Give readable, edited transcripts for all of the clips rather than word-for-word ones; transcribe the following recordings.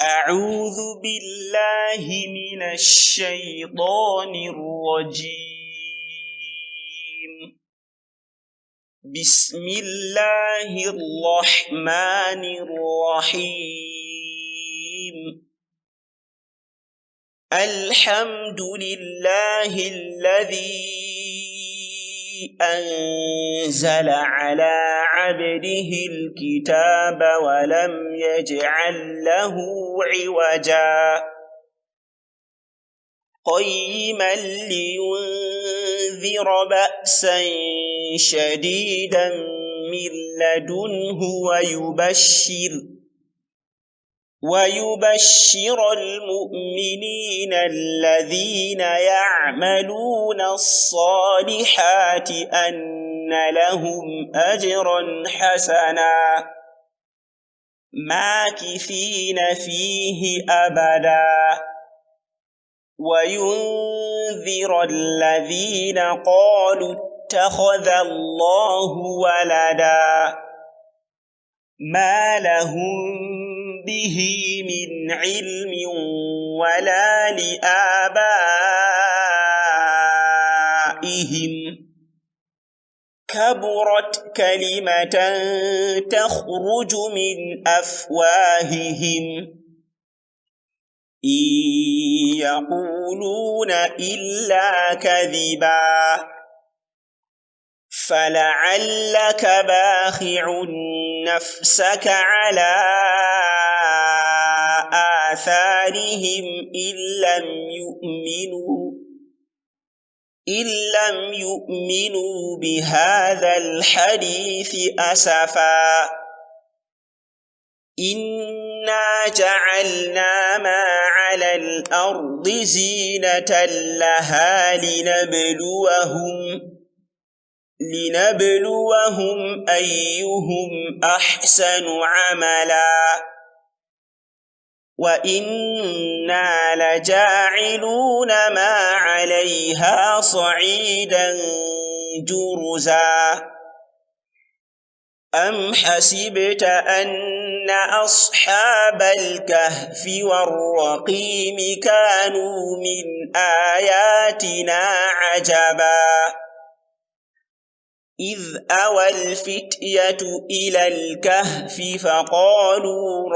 أعوذ بالله من الشيطان الرجيم. بسم الله الرحمن الرحيم. الحمد لله الذي أنزل على عبده الكتاب ولم يجعل له عوجا قيما لينذر بأسا شديدا من لدنه ويبشر المؤمنين الذين يعملون الصالحات أن لهم أجرا حسنا ماكثين فيه أبدا وينذر الذين قالوا اتخذ الله ولدا ما لهم به من علم ولا لآبائهم كبرت كلمة تخرج من أفواههم إن يقولون إلا كذبا فلعلك باخع نفسك على آثارهم إن لم يؤمنوا بهذا الحديث أسفا إنا جعلنا ما على الأرض زينة لها لنبلوهم أيهم أحسن عملا وإنا لجاعلون ما عليها صعيدا جرزا أم حسبت أن أصحاب الكهف والرقيم كانوا من آياتنا عجبا إذ أوى الفتية إلى الكهف فقالوا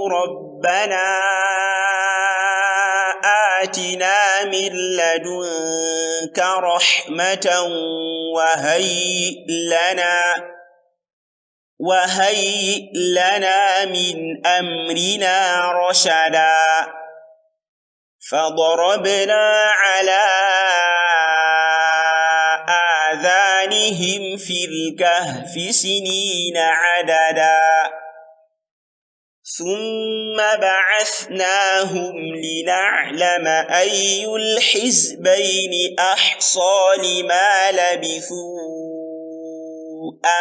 ربنا آتنا من لدنك رحمة وهيئ لنا من أمرنا رشدا فضربنا على آذانهم في الكهف سنين عددا ثم بعثناهم لنعلم أي الحزبين أحصى لما لبثوا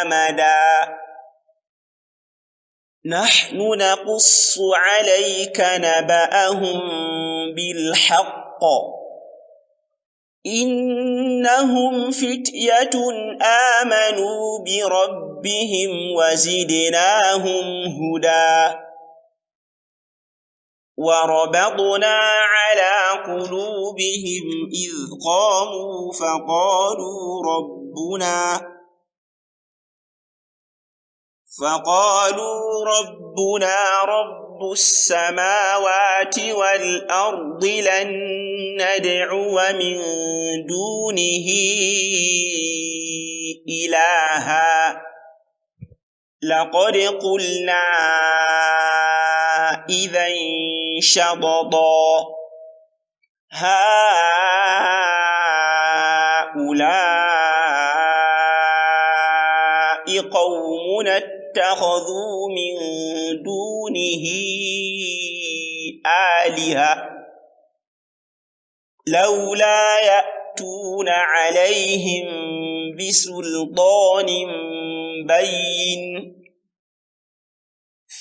أمدا نحن نقص عليك نبأهم بالحق إنهم فتية آمنوا بربهم وزدناهم هدى وربطنا على قلوبهم إذ قاموا فقالوا ربنا رب السماوات والأرض لن ندعو من دونه إلها لقد قلنا إذا شططا هؤلاء قومنا اتخذوا من دونه آلهة لولا يأتون عليهم بسلطان بين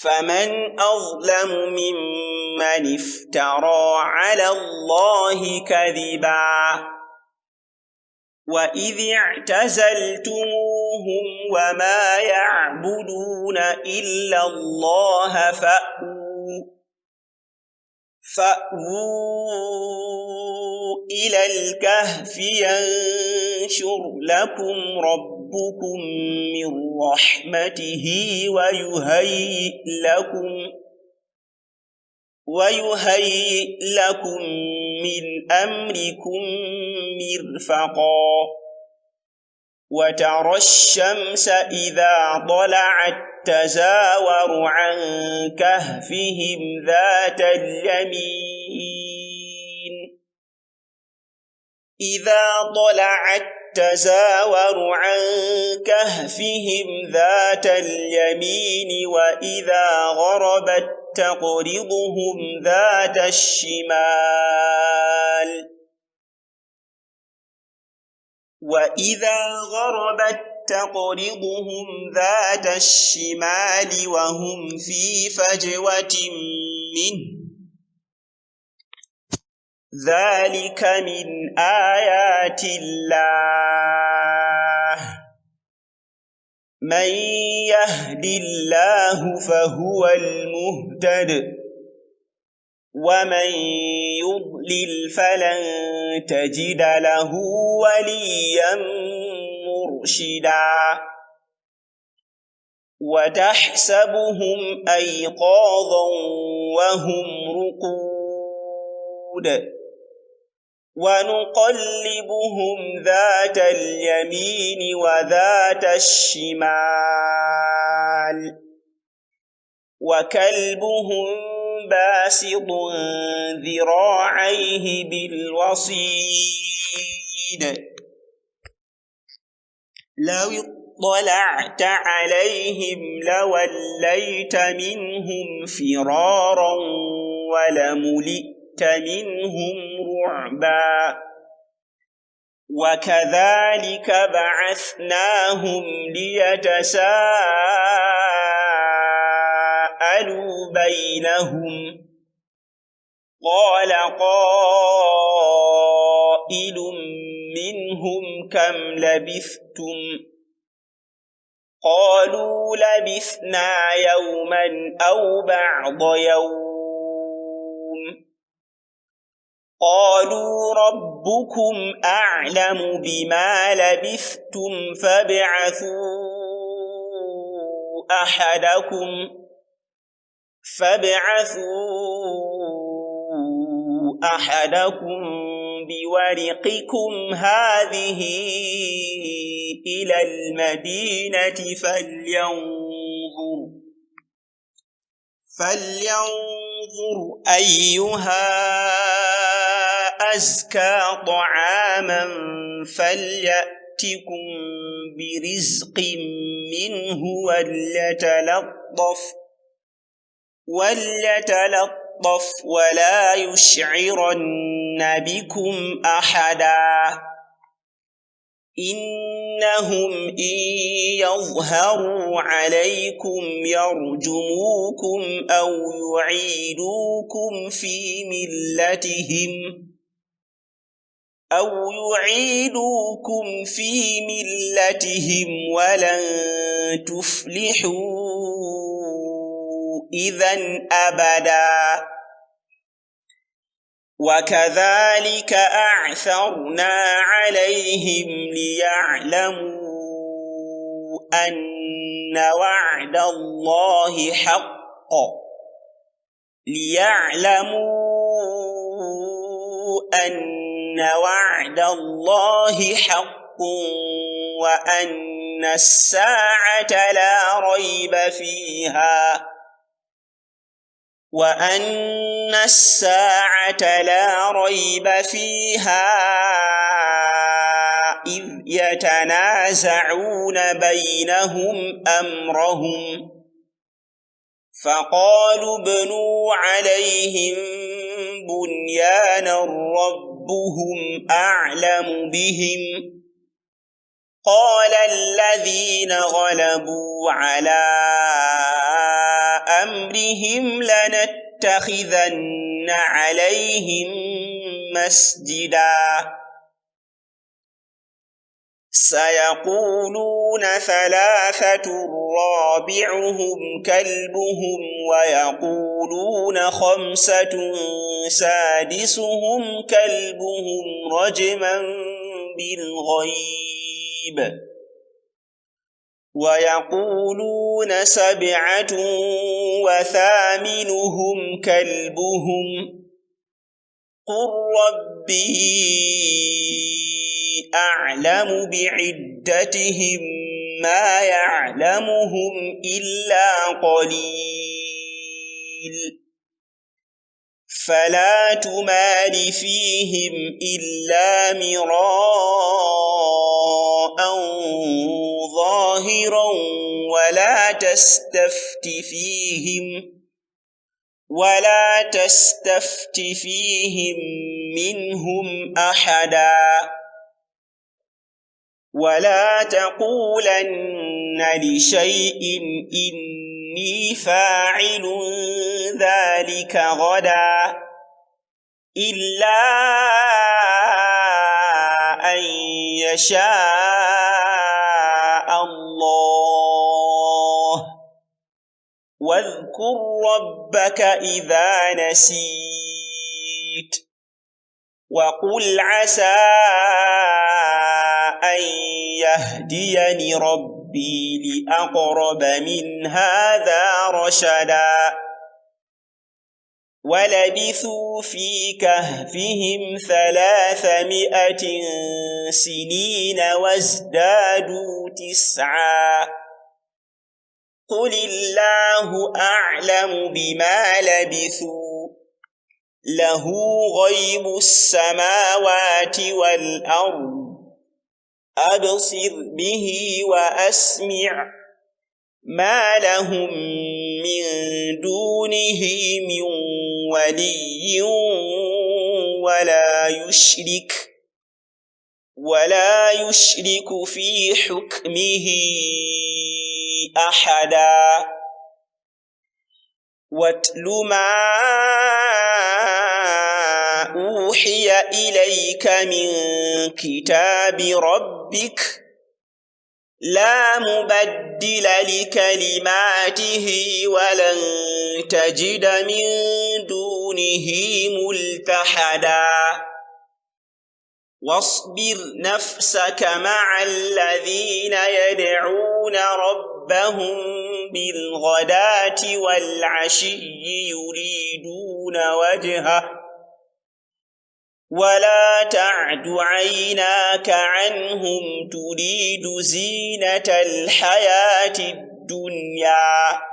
فمن أظلم ممن افترى على الله كذبا وإذ اعتزلتموهم وما يعبدون إلا الله فأووا إلى الكهف ينشر لكم ربكم من رحمته ويهيئ لكم من أمركم مرفقا وترى الشمس إذا طلعت تزاور عن كهفهم ذات اليمين وإذا غربت تقرضهم ذات الشمال وهم في فجوة منه ذلك من آيات الله من يهد الله فهو المهتد ومن يضلل فلن تجد له وليا مرشدا وتحسبهم أيقاظا وهم رقود ونقلبهم ذات اليمين وذات الشمال وكلبهم باسط ذراعيه بالوصيد لو اطلعت عليهم لوليت منهم فرارا ولملئت منهم رعبا وكذلك بعثناهم ليتساءلوا بينهم قال قائل منهم كم لبثتم قالوا لبثنا يوما أو بعض يوم قالوا ربكم أعلم بما لبثتم فابعثوا أحدكم بورقكم هذه إلى المدينة فلينظر أيها أزكى طعاما فليأتكم برزق منه وليتلطف ولا يشعرن بكم أحدا إنهم إن يظهروا عليكم يرجموكم أو يعيدوكم في ملتهم ولن تفلحوا إذن أبدا وكذلك أعثرنا عليهم ليعلموا أن وعد الله حق وأن الساعة لا ريب فيها إذ يتنازعون بينهم أمرهم فقالوا ابنوا عليهم بنيانا ربهم أعلم بهم قال الذين غلبوا على أمرهم لنتخذن عليهم مسجدا سيقولون ثلاثة رابعهم كلبهم ويقولون خمسة سادسهم كلبهم رجما بالغيب ويقولون سبعة وثامنهم كلبهم قل ربي أعلم بعدتهم ما يعلمهم إلا قليل فلا تمار فيهم إلا مراء ظاهرا ولا تستفت فيهم منهم أحدا ولا تقولن لشيء إني فاعل ذلك غدا إلا أن يشاء الله واذكر ربك إذا نسيت وقل عسى أن يهديني ربي لأقرب من هذا رشدا ولبثوا في كهفهم 300 سنين وازدادوا 9 قل الله أعلم بما لبثوا له غيب السماوات والأرض أبصر به وأسمع ما لهم من دونه من ولي ولا يشرك في حكمه أحدا واتل ما أوحي إليك من كتاب ربك لا مبدل لكلماته ولن تجد من دونه ملتحدا واصبر نفسك مع الذين يدعون ربهم بالغداة والعشي يريدون وجهه ولا تعد عيناك عنهم تريد زينة الحياة الدنيا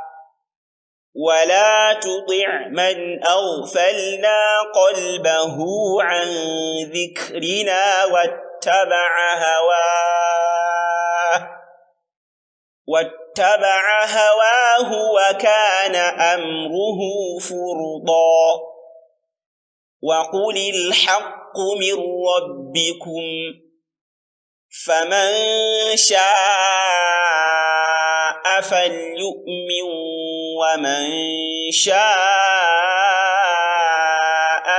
ولا تطع من أغفلنا قلبه عن ذكرنا واتبع هواه وكان أمره فرطا وقل الحق من ربكم فمن شاء فليؤمن ومن شاء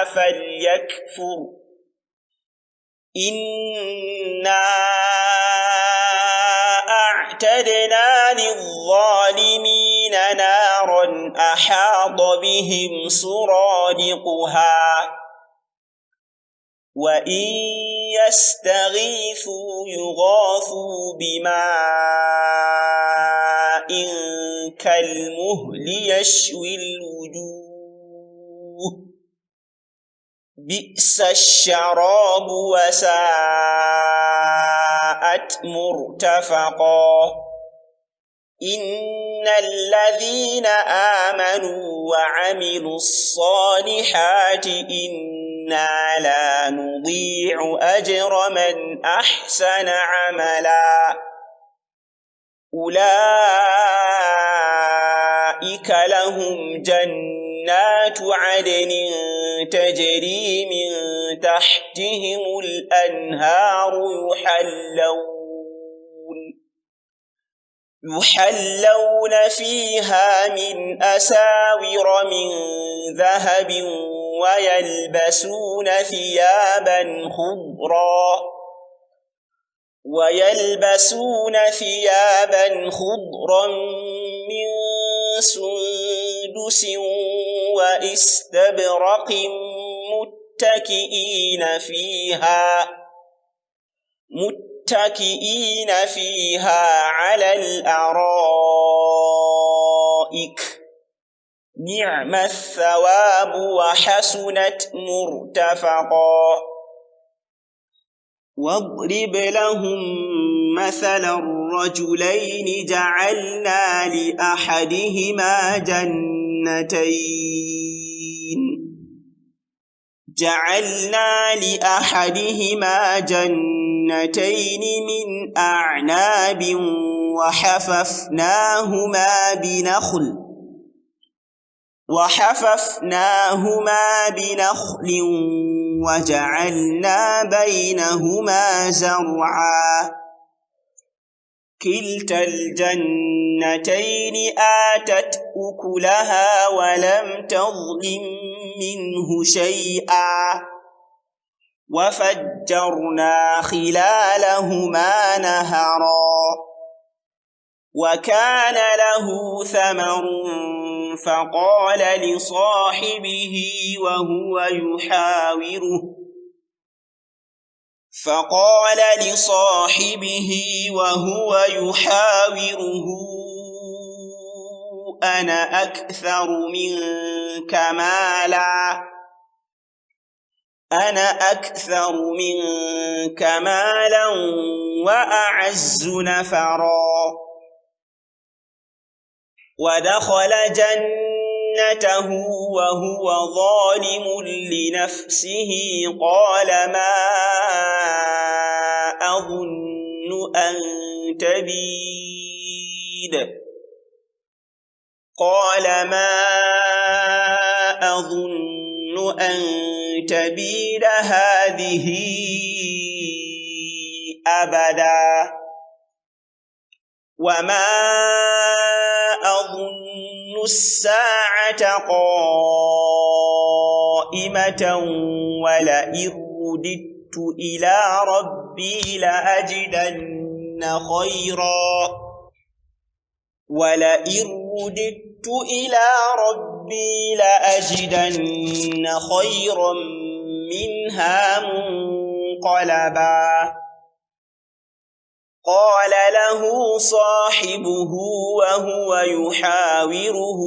فليكفر إنا أعتدنا للظالمين نارا أحاط بهم سرادقها وإن يستغيثوا يغاثوا بماء كالمهل يشوي الوجوه بئس الشراب وساءت مرتفقا إن الذين آمنوا وعملوا الصالحات إنا لا نضيع أجر من أحسن عملا أولئك لهم جنات عدن تجري من تحتهم الأنهار يحلون فيها من أساور من ذهب ويلبسون ثيابا خضرا ويلبسون ثيابا خضرا من سندس وإستبرق متكئين فيها على الأرائك نعم الثواب وحسنت مرتفقا واضرب لهم مثل الرجلين جعلنا لأحدهما جنتين من أعناب وحففناهما بنخل وجعلنا بينهما زرعا كلتا الجنتين آتت أكلها ولم تظلم منه شيئا وفجرنا خلالهما نهرا وكان له ثمر فقال لصاحبه وهو يحاوره أنا أكثر منك مالا وأعز نفرا ودخل جنته وهو ظالم لنفسه قال ما أظن أن تبيد هذه أبدا وما أظن الساعة قائمة ولئن رددت إلى ربي لأجدن خيرا منها منقلبا قال له صاحبه وهو يحاوره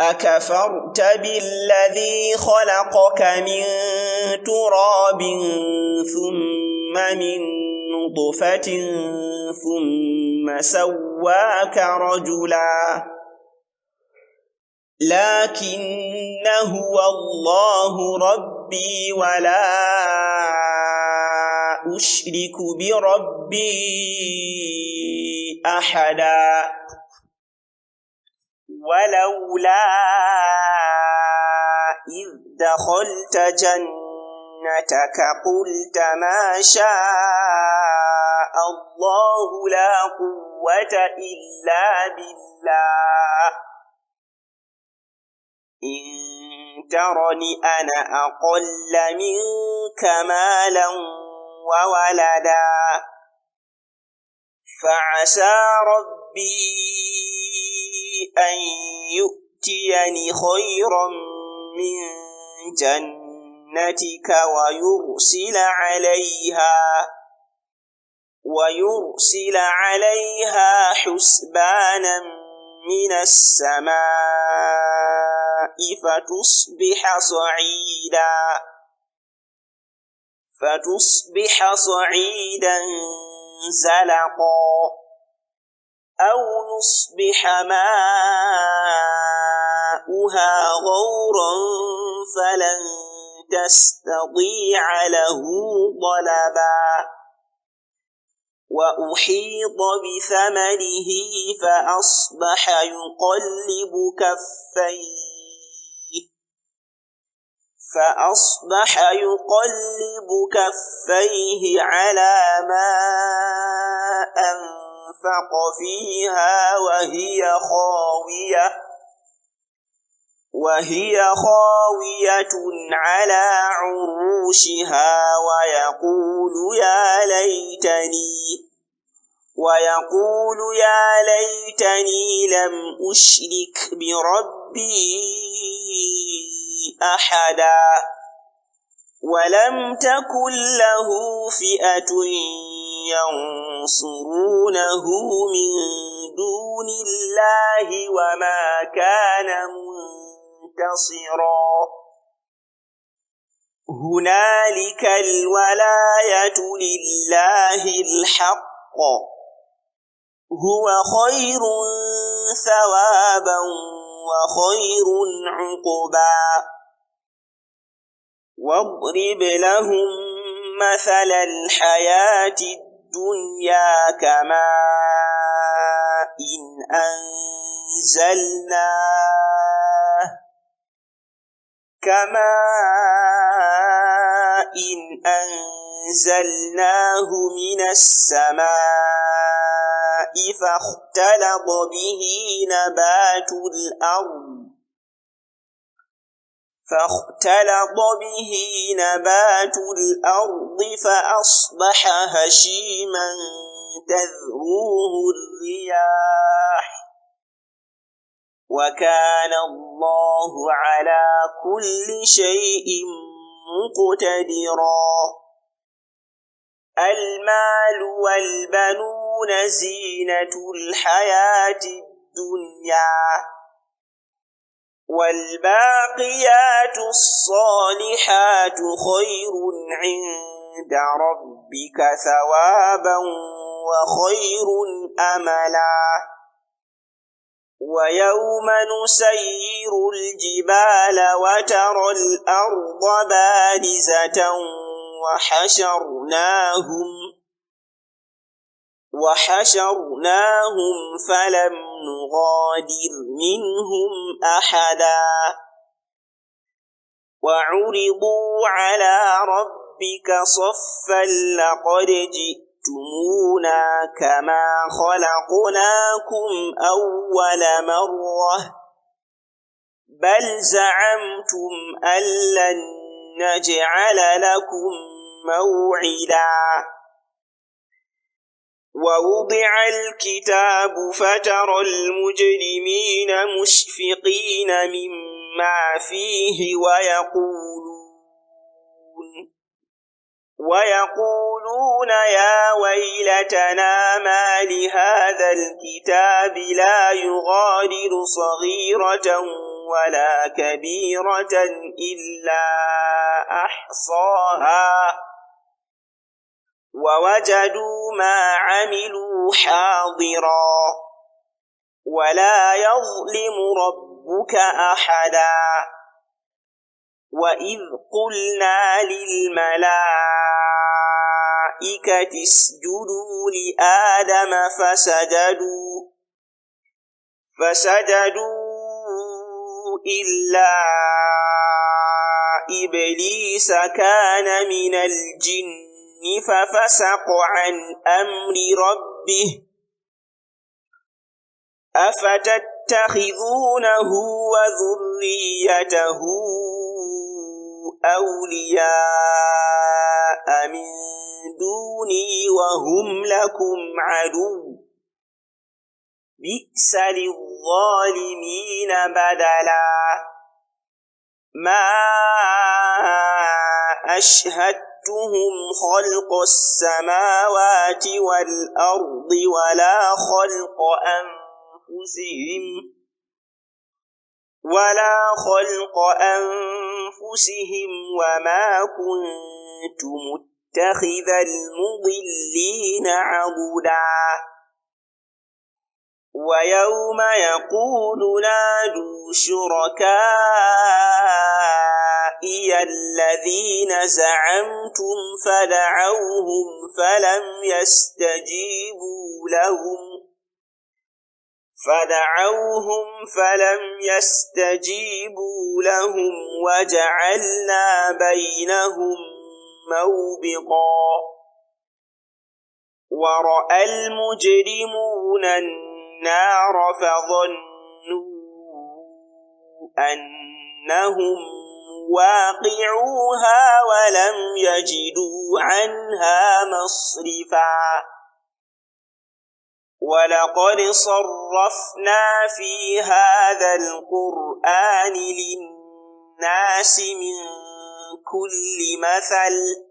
أكفرت بالذي خلقك من تراب ثم من نطفة ثم سواك رجلا لكن هو الله ربي ولا أشرك بربي أحدا ولولا إذ دخلت جنتك قلت ما شاء الله لا قوة إلا بالله إن ترني أنا أقل منك مالا وولدا فعسى ربي أن يؤتيني خيرا من جنتك ويرسل عليها حسبانا من السماء فتصبح صعيدا زلقا أو يصبح ماؤها غورا فلن تستطيع له طلبا وأحيط بثمره فأصبح يقلب كفيه على ما أنفق فيها وهي خاوية على عروشها ويقول يا ليتني لم أشرك بربي أحدا ولم تكن له فئة ينصرونه من دون الله وما كان منتصرا هنالك الولاية لله الحق هو خير ثوابا وخير عقبا واضرب لهم مثل الحياة الدنيا كماء إن أنزلناه من السماء فاختلط به نبات الأرض فأصبح هشيما تذروه الرياح وكان الله على كل شيء مقتدرا المال والبنون زينة الحياة الدنيا والباقيات الصالحات خير عند ربك ثوابا وخير أملا ويوم نسير الجبال وترى الأرض بارزة وحشرناهم فلم نغادر منهم أحدا وعرضوا على ربك صفا لقد جئتمونا كما خلقناكم أول مرة بل زعمتم أن لن نجعل لكم موعدا ووضع الكتاب فترى المجرمين مشفقين مما فيه ويقولون يا ويلتنا ما لهذا الكتاب لا يغادر صغيرة ولا كبيرة إلا أحصاها ووجدوا ما عملوا حاضرا ولا يظلم ربك أحدا وإذ قلنا للملائكة اسجدوا لآدم فسجدوا إلا إبليس كان من الجن ففسق عن أمر ربه أفتتخذونه وذريته أولياء من دوني وهم لكم عدو بئس للظالمين بدلا ما أشهدتهم خلق السماوات والأرض ولا خلق أنفسهم وما كنت متخذ المضلين عضدا ويوم يقول نادوا شركائي الذين زعمتم فدعوهم فلم يستجيبوا لهم وجعلنا بينهم موبقا ورأى المجرمون النار فظنوا أنهم واقعوها ولم يجدوا عنها مصرفا ولقد صرفنا في هذا القرآن للناس من كل مثل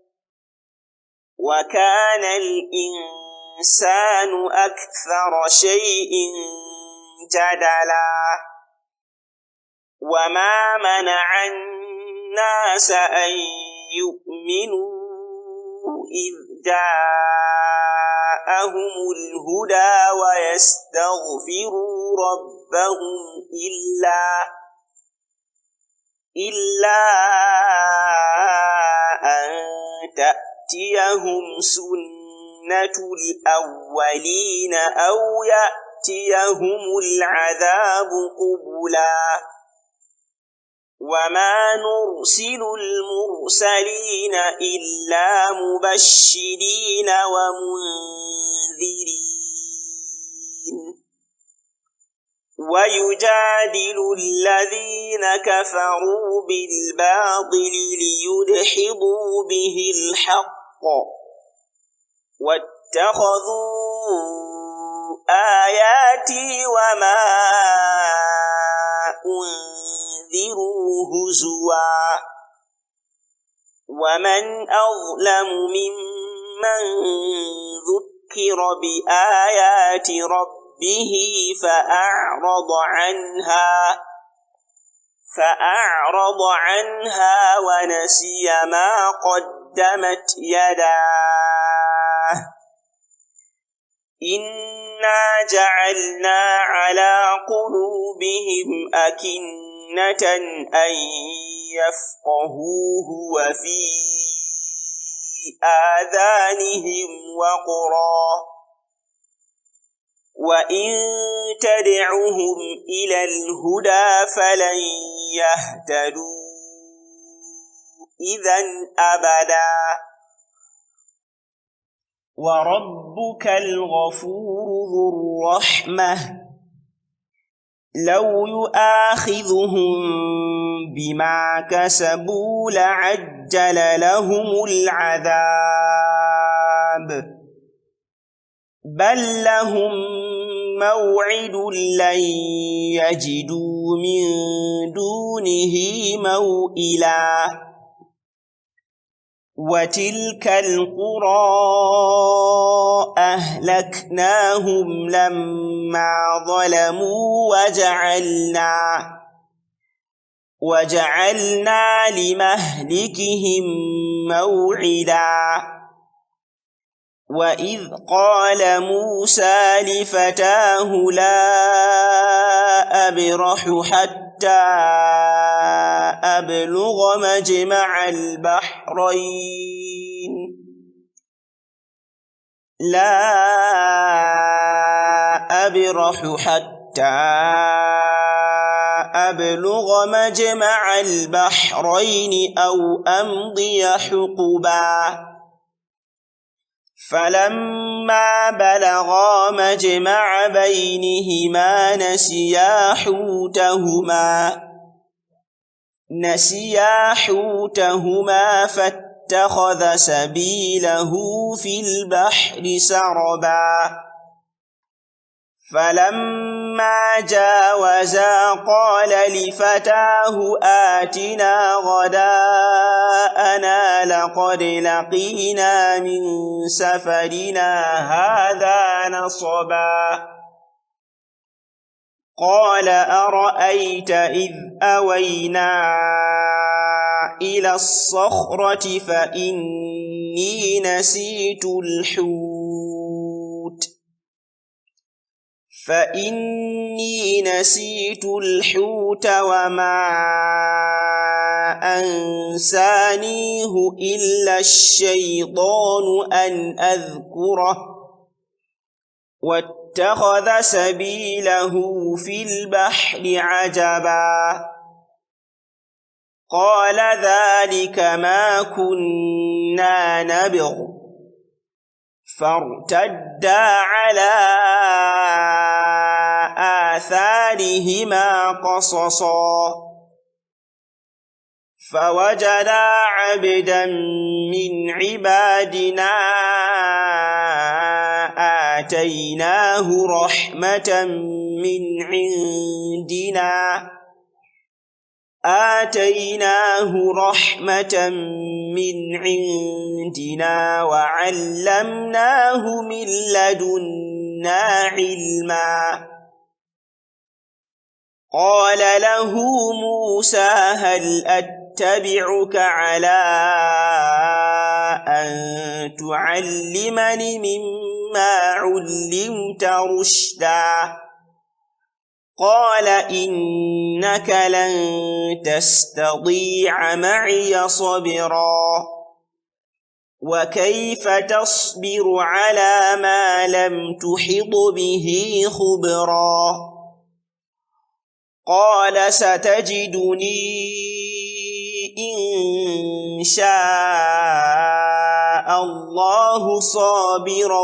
وكان الإنسان أكثر شيء جدلا وما منع الناس أن يؤمنوا إذ جاءهم الهدى ويستغفروا ربهم إلا أن تأتيهم سنة الأولين أو يأتيهم العذاب قبلا وما نرسل المرسلين إلا مبشرين ومنذرين ويجادل الذين كفروا بالباطل ليدحضوا به الحق واتخذوا آياتي وما أنذروا هزوا ومن أظلم ممن ذكر بآيات ربه فأعرض عنها ونسي ما قدمت يداه إنا جعلنا على قلوبهم أكنة أن يفقهوه وفي آذانهم وقرا وإن تدعهم إلى الهدى فلن يهتدوا إذا أبدا وربك الغفور ذو الرحمة لو يؤاخذهم بما كسبوا لعجل لهم العذاب بل لهم موعد لن يجدوا من دونه موئلا وتلك القرى أهلكناهم لما ظلموا وجعلنا لمهلكهم موعدا وإذ قال موسى لفتاه لا أبرح حتى أبلغ مجمع البحرين أو أمضي حقبا فلما بلغا مجمع بينهما نسيا حوتهما فاتخذ سبيله في البحر سربا فلما جاوزا قال لفتاه آتنا غداءنا لقد لقينا من سفرنا هذا نصبا قال أرأيت إذ أوينا إلى الصخرة فإني نسيت الحوت وما أنسانيه إلا الشيطان أن أذكره واتخذ سبيله في البحر عجبا قال ذلك ما كنا نبغ فارتدا على آثارهما قصصا فوجدا عبدا من عبادنا آتيناه رحمة من عندنا وعلمناه من لدنا علما قال له موسى هل أتبعك على أن تعلمني مما علمت رشدا قال إنك لن تستطيع معي صبرا وكيف تصبر على ما لم تحط به خبرا قال ستجدني إن شاء الله صابرا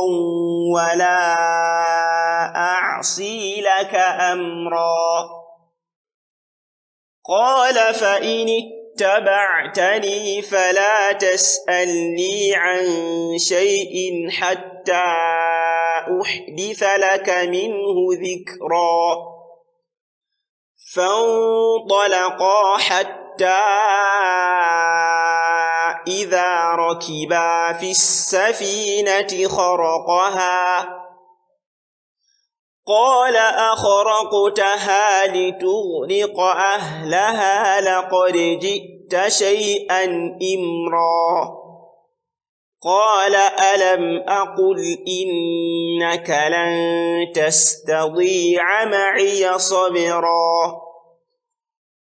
ولا أعصي لك أمرا قال فإن اتبعتني فلا تسألني عن شيء حتى أحدث لك منه ذكرا فانطلقا حتى إذا ركبا في السفينة خرقها قال أخرقتها لتغرق أهلها لقد جئت شيئا إمرا قال ألم أقل إنك لن تستطيع معي صبرا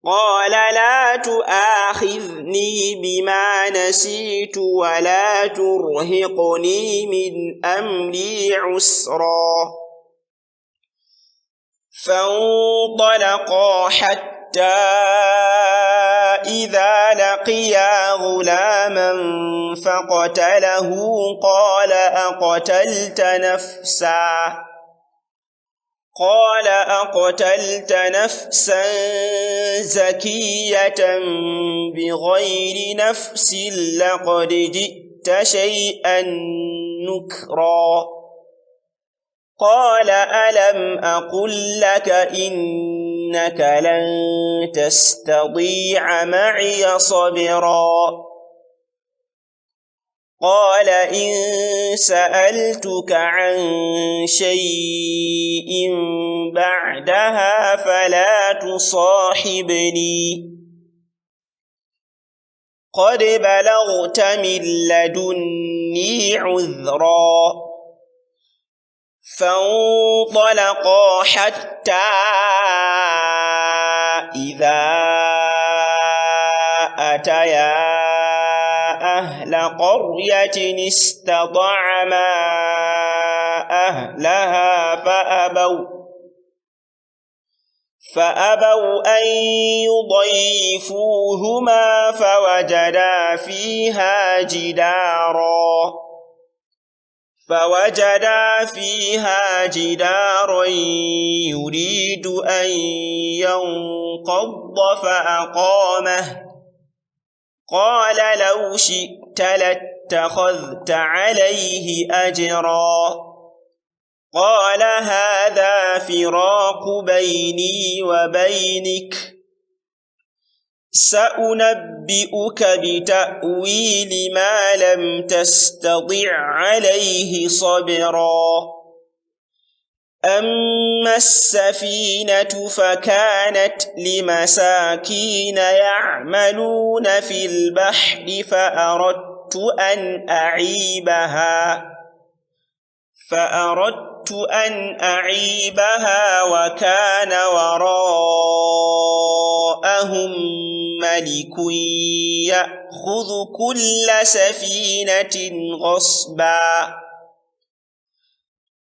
قال لا تؤاخذني بما نسيت ولا ترهقني من أمري عسرا فانطلقا حتى إذا لقيا غلاما فقتله قال أقتلت نفسا زكية بغير نفس لقد جئت شيئا نكرا قال ألم أقل لك إنك لن تستطيع معي صبرا قال إن سألتك عن شيء بعدها فلا تصاحبني قد بلغت من لدني عذرا فانطلقا حتى إذا أتيا أهل قرية استطعما أهلها فأبوا أن يضيفوهما فوجدا فيها جدارا يريد أن ينقض فأقامه قال لو شئت لاتخذت عليه أجرا قال هذا فراق بيني وبينك سأنبئك بتأويل ما لم تستطع عليه صبرا أما السفينة فكانت لمساكين يعملون في البحر فأردت أن أعيبها وكان وراءهم ملك يأخذ كل سفينة غصبا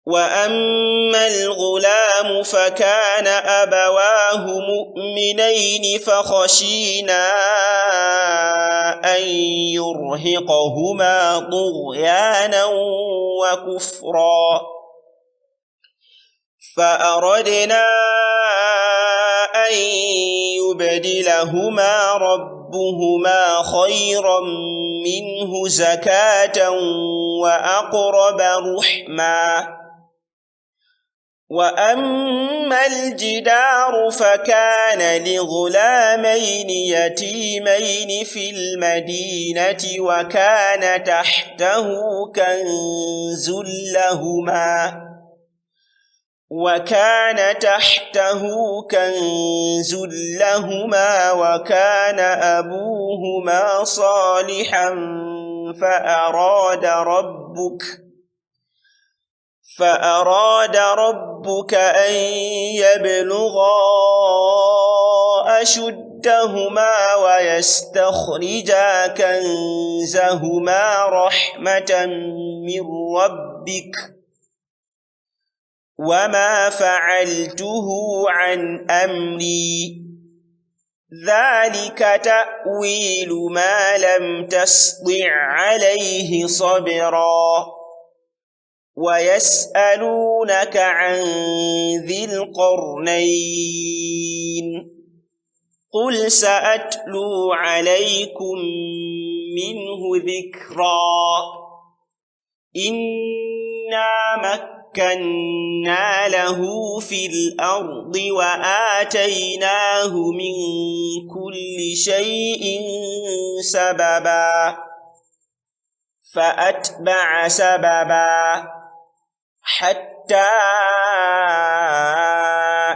وأما الغلام فكان أبواه مؤمنين فخشينا أن يرهقهما طغيانا وكفرا فأردنا أن يبدلهما ربهما خيرا منه زكاة وأقرب رحما. وأما الجدار فكان لغلامين يتيمين في المدينة وكان تحته كنز لهما وكان أبوهما صالحا فأراد ربك أن يبلغا أشدهما ويستخرجا كنزهما رحمة من ربك وما فعلته عن أمري ذلك تأويل ما لم تسطع عليه صبرا. ويسألونك عن ذي القرنين قل سأتلو عليكم منه ذكرا. إنا مكنا له في الأرض وآتيناه من كل شيء سببا فأتبع سببا حتى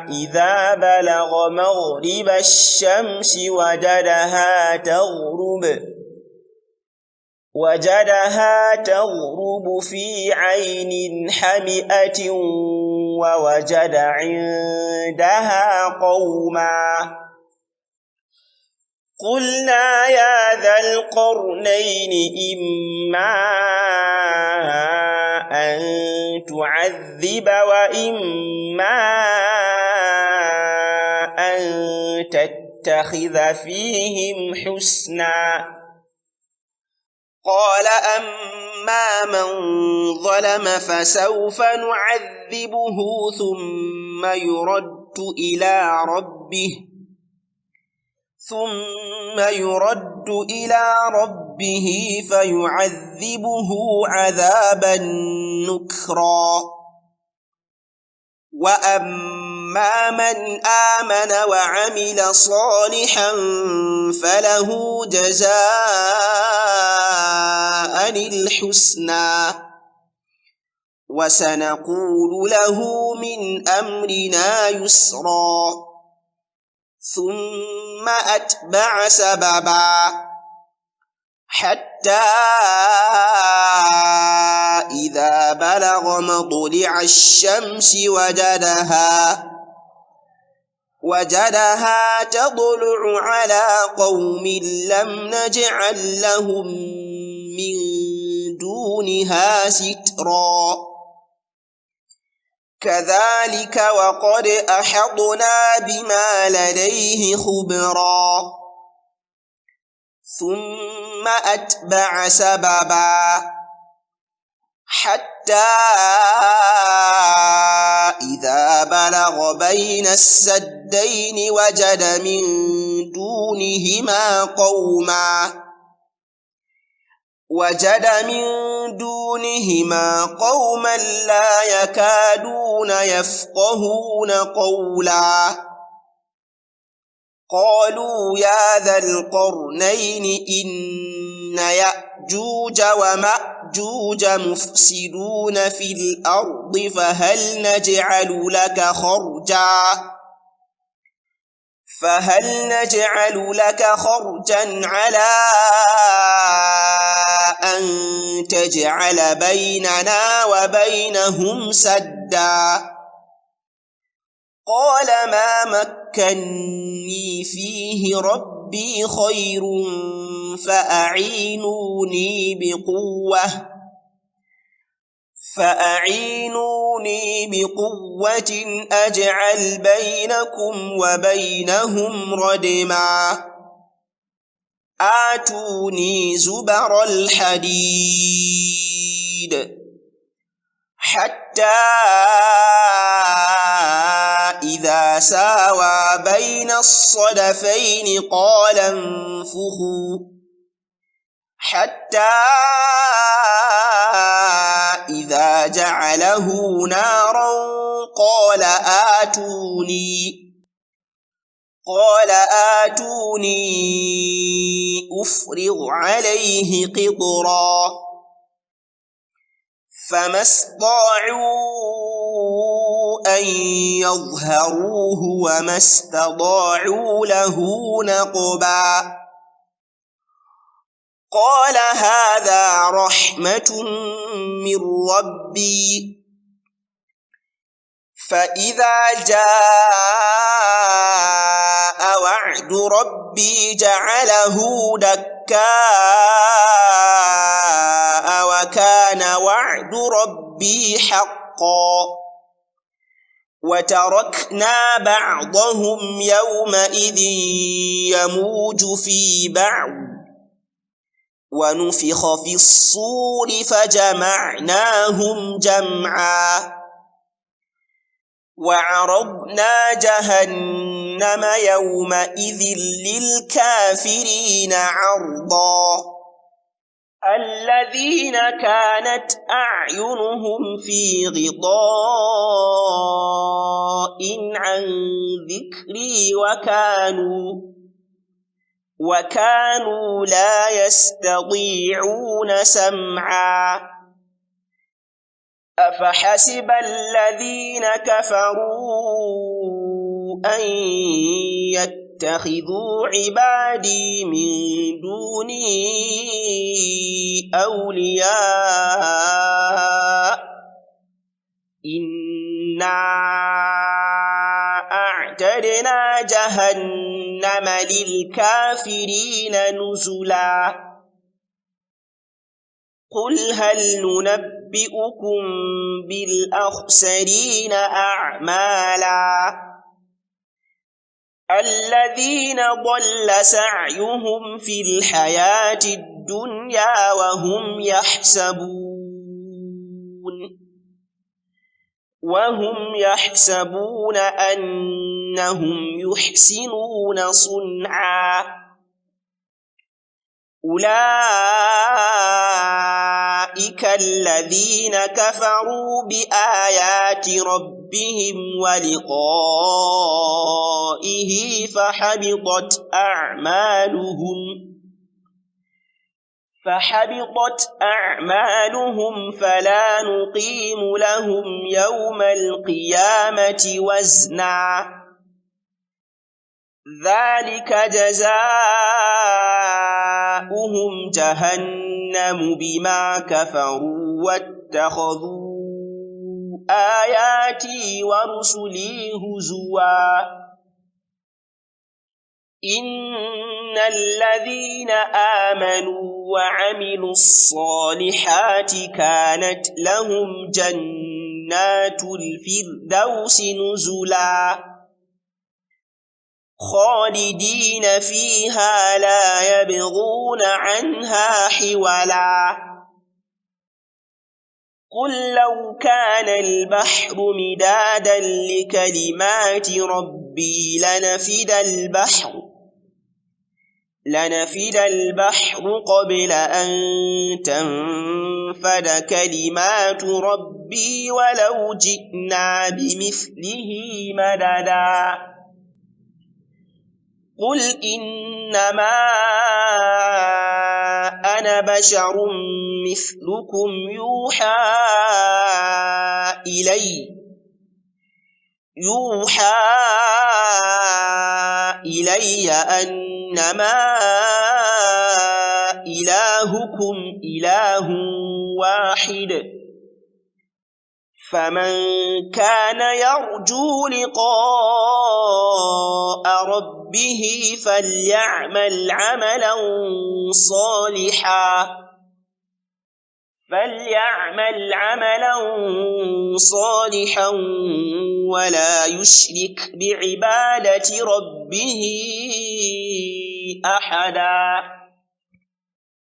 إذا بلغ مغرب الشمس وجدها تغرب في عين حمئة ووجد عندها قوما. قلنا يا ذا القرنين إما أن تعذب وإما أن تتخذ فيهم حسنا. قال أما من ظلم فسوف نعذبه ثم يرد إلى ربه فيعذبه عذابا نكرا. وأما من آمن وعمل صالحا فله جزاء الحسنى وسنقول له من أمرنا يسرا. ثم أتبع سببا حتى إذا بلغ مطلع الشمس وجدها تطلع على قوم لم نجعل لهم من دونها سترا. كذلك وقد أحطنا بما لديه خبرا. ثم أتبع سببا حتى إذا بلغ بين السدين وجد من دونهما قوما لا يكادون يفقهون قولا. قالوا يا ذا القرنين إن يأجوج ومأجوج مفسدون في الأرض فهل نجعل لك خرجا على أن تجعل بيننا وبينهم سدا. قال ما مكني فيه ربي خير فأعينوني بقوة أجعل بينكم وبينهم ردما. آتوني زبر الحديد حتى ساوى بين الصدفين قال انفخوا حتى إذا جعله نارا قال آتوني أفرغ عليه قطرا فما استطاعوا أن يظهروه وما استطاعوا له نقبا قال هذا رحمة من ربي فإذا جاء وعد ربي جعله دكاء وكان وعد ربي حقا وتركنا بعضهم يومئذ يموج في بعض ونفخ في الصور فجمعناهم جمعا وعرضنا جهنم يومئذ للكافرين عرضا الذين كانت أعينهم في غطاء عن ذكري وكانوا لا يستطيعون سمعا أفحسب الذين كفروا أن يتخذوا عبادي من دوني أولياء إنا أعتدنا جهنم للكافرين نزلا قل هل ننبئكم بالأخسرين أعمالا الذين ضل سعيهم في الحياة الدنيا وهم يحسبون أنهم يحسنون صنعا أولئك الذين كفروا بآيات ربهم ولقائه فحبطت أعمالهم فلا نقيم لهم يوم القيامة وزنا ذلك جزاؤهم جهنم بما كفروا واتخذوا آياتي ورسلي هزوا إن الذين آمنوا وعملوا الصالحات كانت لهم جنات الفردوس نزلا خالدين فيها لا يبغون عنها حولا قل لو كان البحر مدادا لكلمات ربي لنفد البحر قبل أن تنفد كلمات ربي ولو جئنا بمثله مددا قل إنما أنا بشر مثلكم يوحى إلي أنما إلهكم إله واحد فمن كان يرجو لقاء ربه فليعمل عملا صالحا ولا يشرك بعبادة ربه أحدا.